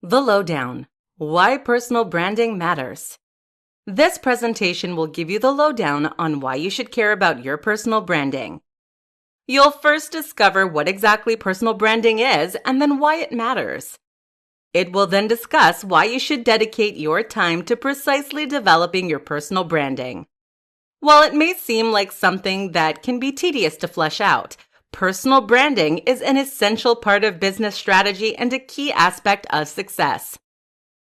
The Lowdown: Why Personal Branding Matters. This presentation will give you the lowdown on why you should care about your personal branding. You'll first discover what exactly personal branding is and then why it matters. It will then discuss why you should dedicate your time to precisely developing your personal branding. While it may seem like something that can be tedious to flesh out, personal branding is an essential part of business strategy and a key aspect of success.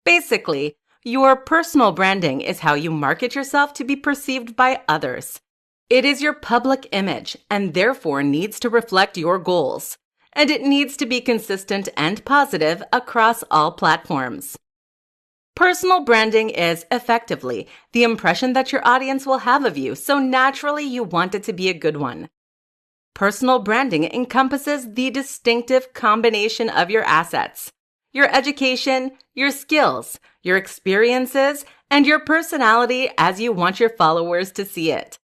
Basically, your personal branding is how you market yourself to be perceived by others. It is your public image and therefore needs to reflect your goals, and it needs to be consistent and positive across all platforms. Personal branding is, effectively, the impression that your audience will have of you, so naturally you want it to be a good one. Personal branding encompasses the distinctive combination of your assets, your education, your skills, your experiences, and your personality as you want your followers to see it.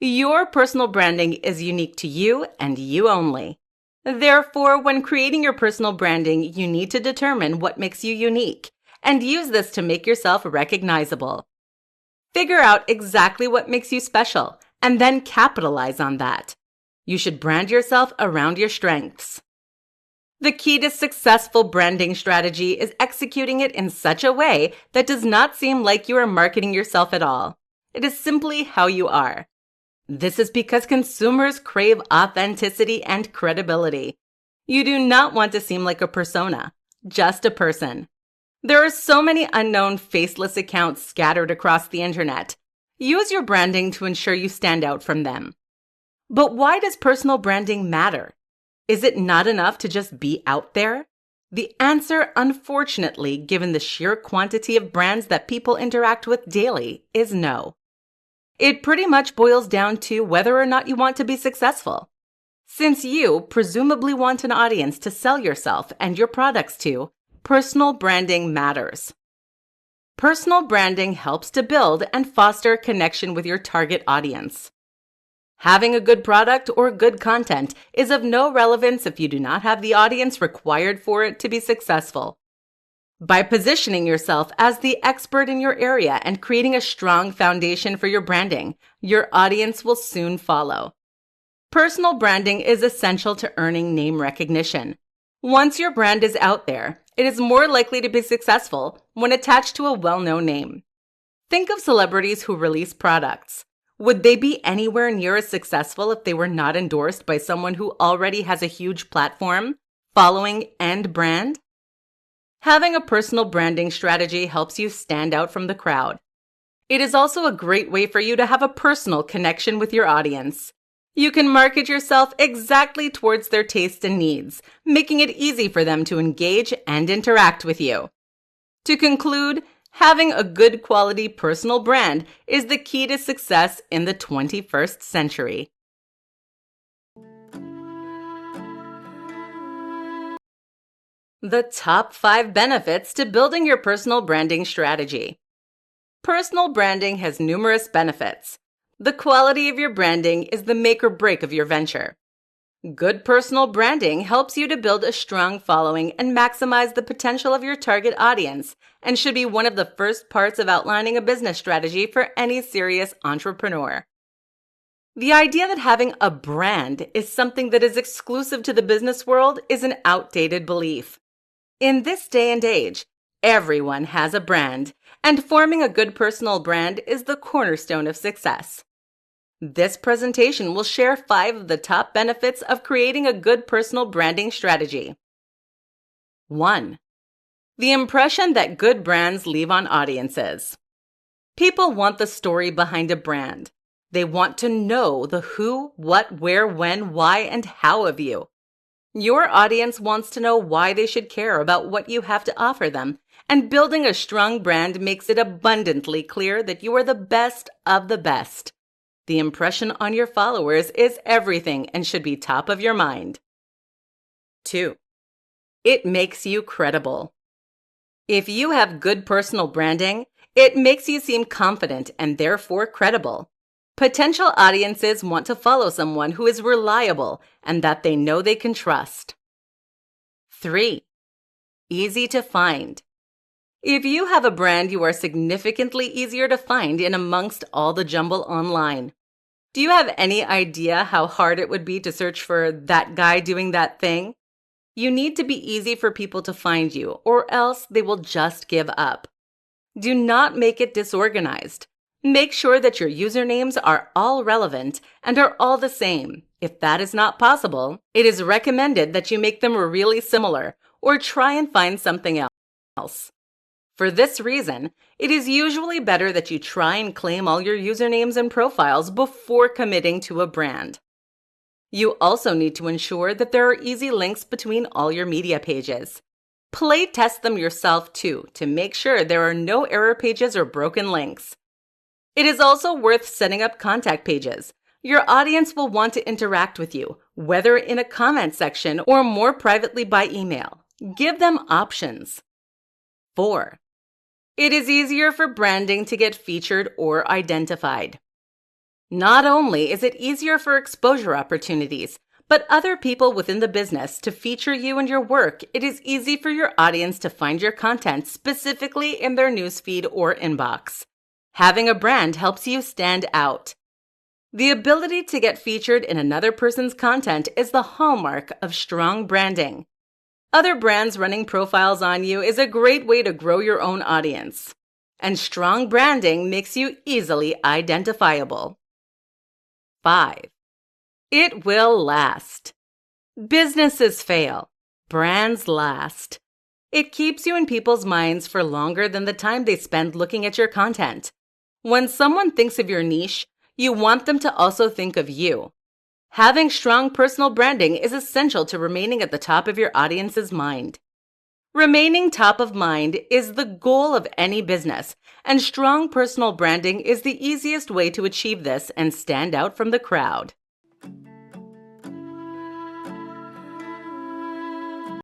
Your personal branding is unique to you and you only. Therefore, when creating your personal branding, you need to determine what makes you unique and use this to make yourself recognizable. Figure out exactly what makes you special and then capitalize on that. You should brand yourself around your strengths. The key to successful branding strategy is executing it in such a way that does not seem like you are marketing yourself at all. It is simply how you are. This is because consumers crave authenticity and credibility. You do not want to seem like a persona, just a person. There are so many unknown faceless accounts scattered across the internet. Use your branding to ensure you stand out from them. But why does personal branding matter? Is it not enough to just be out there? The answer, unfortunately, given the sheer quantity of brands that people interact with daily, is no. It pretty much boils down to whether or not you want to be successful. Since you presumably want an audience to sell yourself and your products to, personal branding matters. Personal branding helps to build and foster connection with your target audience. Having a good product or good content is of no relevance if you do not have the audience required for it to be successful. By positioning yourself as the expert in your area and creating a strong foundation for your branding, your audience will soon follow. Personal branding is essential to earning name recognition. Once your brand is out there, it is more likely to be successful when attached to a well-known name. Think of celebrities who release products. Would they be anywhere near as successful if they were not endorsed by someone who already has a huge platform, following, and brand? Having a personal branding strategy helps you stand out from the crowd. It is also a great way for you to have a personal connection with your audience. You can market yourself exactly towards their tastes and needs, making it easy for them to engage and interact with you. To conclude, having a good quality personal brand is the key to success in the 21st century. The top 5 benefits to building your personal branding strategy. Personal branding has numerous benefits. The quality of your branding is the make or break of your venture. Good personal branding helps you to build a strong following and maximize the potential of your target audience, and should be one of the first parts of outlining a business strategy for any serious entrepreneur. The idea that having a brand is something that is exclusive to the business world is an outdated belief. In this day and age, everyone has a brand, and forming a good personal brand is the cornerstone of success. This presentation will share 5 of the top benefits of creating a good personal branding strategy. 1. The impression that good brands leave on audiences. People want the story behind a brand. They want to know the who, what, where, when, why, and how of you. Your audience wants to know why they should care about what you have to offer them, and building a strong brand makes it abundantly clear that you are the best of the best. The impression on your followers is everything and should be top of your mind. 2. It makes you credible. If you have good personal branding, it makes you seem confident and therefore credible. Potential audiences want to follow someone who is reliable and that they know they can trust. 3. easy to find. If you have a brand, you are significantly easier to find in amongst all the jumble online. Do you have any idea how hard it would be to search for that guy doing that thing? You need to be easy for people to find you, or else they will just give up. Do not make it disorganized. Make sure that your usernames are all relevant and are all the same. If that is not possible, it is recommended that you make them really similar or try and find something else. For this reason, it is usually better that you try and claim all your usernames and profiles before committing to a brand. You also need to ensure that there are easy links between all your media pages. Play test them yourself too to make sure there are no error pages or broken links. It is also worth setting up contact pages. Your audience will want to interact with you, whether in a comment section or more privately by email. Give them options. 4. It is easier for branding to get featured or identified. Not only is it easier for exposure opportunities, but other people within the business to feature you and your work, it is easy for your audience to find your content specifically in their newsfeed or inbox. Having a brand helps you stand out. The ability to get featured in another person's content is the hallmark of strong branding. Other brands running profiles on you is a great way to grow your own audience. And strong branding makes you easily identifiable. 5. It will last. Businesses fail. Brands last. It keeps you in people's minds for longer than the time they spend looking at your content. When someone thinks of your niche, you want them to also think of you. Having strong personal branding is essential to remaining at the top of your audience's mind. Remaining top of mind is the goal of any business, and strong personal branding is the easiest way to achieve this and stand out from the crowd.